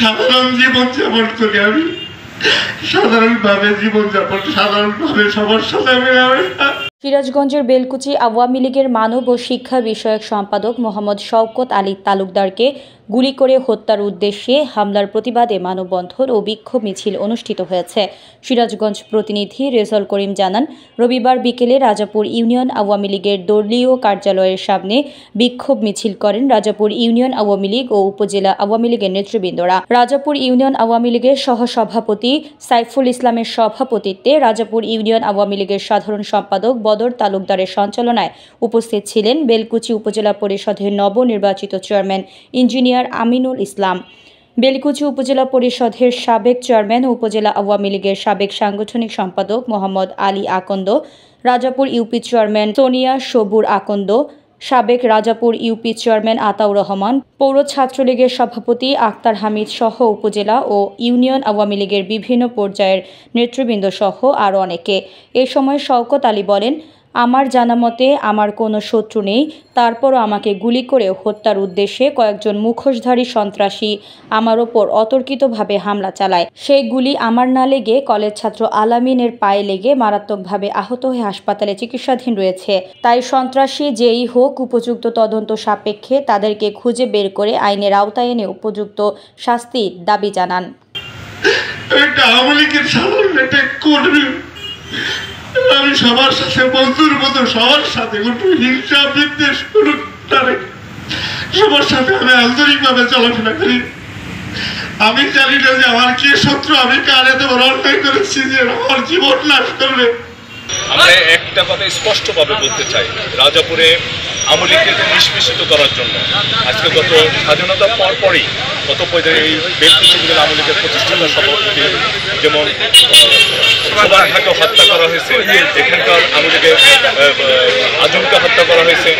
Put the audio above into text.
সাধারণ জীবনযাপন করি আমি, সাধারণভাবে জীবনযাপন, সাধারণভাবে সবার সাথে আমি। সিরাজগঞ্জের বেলকুচি আওয়ামী লীগের মানব ও শিক্ষা বিষয়ক সম্পাদক মোহাম্মদ শওকত আলী তালুকদারকে গুলি করে হত্যার উদ্দেশ্যে হামলার প্রতিবাদে মানববন্ধন ও বিক্ষোভ মিছিল অনুষ্ঠিত হয়েছে। সিরাজগঞ্জ প্রতিনিধি রেজাউল করিম জানান, রবিবার বিকেলে রাজাপুর ইউনিয়ন আওয়ামী লীগের দলীয় কার্যালয়ের সামনে বিক্ষোভ মিছিল করেন রাজাপুর ইউনিয়ন আওয়ামী লীগ ও উপজেলা আওয়ামী লীগের নেতৃবৃন্দরা। রাজাপুর ইউনিয়ন আওয়ামী লীগের সহসভাপতি সাইফুল ইসলামের সভাপতিত্বে রাজাপুর ইউনিয়ন আওয়ামী লীগের সাধারণ সম্পাদক বদর তালুকদারের সঞ্চালনায় উপস্থিত ছিলেন বেলকুচি উপজেলা পরিষদের নবনির্বাচিত চেয়ারম্যান ইঞ্জিনিয়ার আমিনুল ইসলাম, বেলকুচি উপজেলা পরিষদের সাবেক চেয়ারম্যান ও উপজেলা আওয়ামী লীগের সাবেক সাংগঠনিক সম্পাদক মোহাম্মদ আলী আকন্দ, রাজাপুর ইউপি চেয়ারম্যান সোনিয়া সবুর আকন্দ, সাবেক রাজাপুর ইউপি চেয়ারম্যান আতাউর রহমান, পৌর ছাত্রলীগের সভাপতি আক্তার হামিদ সহ উপজেলা ও ইউনিয়ন আওয়ামী লীগের বিভিন্ন পর্যায়ের নেতৃবৃন্দ সহ আরও অনেকে। এ সময় শওকত আলী বলেন, আমার জানামতে আমার কোনো শত্রু নেই, তারপরও আমাকে গুলি করে হত্যার উদ্দেশ্যে কয়েকজন মুখোশধারী সন্ত্রাসী আমার ওপর অতর্কিতভাবে হামলা চালায়। সেই গুলি আমার না লেগে কলেজ ছাত্র আলামিনের পায়ে লেগে মারাত্মকভাবে আহত হয়ে হাসপাতালে চিকিৎসাধীন রয়েছে। তাই সন্ত্রাসী যেই হোক, উপযুক্ত তদন্ত সাপেক্ষে তাদেরকে খুঁজে বের করে আইনের আওতায় এনে উপযুক্ত শাস্তির দাবি জানান। আমি সবার সাথে বন্ধুর মতো, সবার সাথে হিংসা বিদ্বেষ সবার সাথে আমি আন্তরিকভাবে চলাফেরা করি। আমি জানি না যে আমার কে শত্রু, আমি কার এত বড় অন্যায় করেছি যে আমার জীবন নাশ করবে। আমরা একটা কথা স্পষ্টভাবে বলতে চাই, রাজাপুরে আওয়ামী লীগকে নিষ্পেষিত করার জন্য আজকে গত স্বাধীনতার পরপরই এই বেলকুচি উপজেলা আওয়ামী লীগের প্রতিষ্ঠাতা সভাপতি যেমন হত্যা করা হয়েছে, এখানকার আওয়ামী লীগের আজমকে হত্যা করা হয়েছে।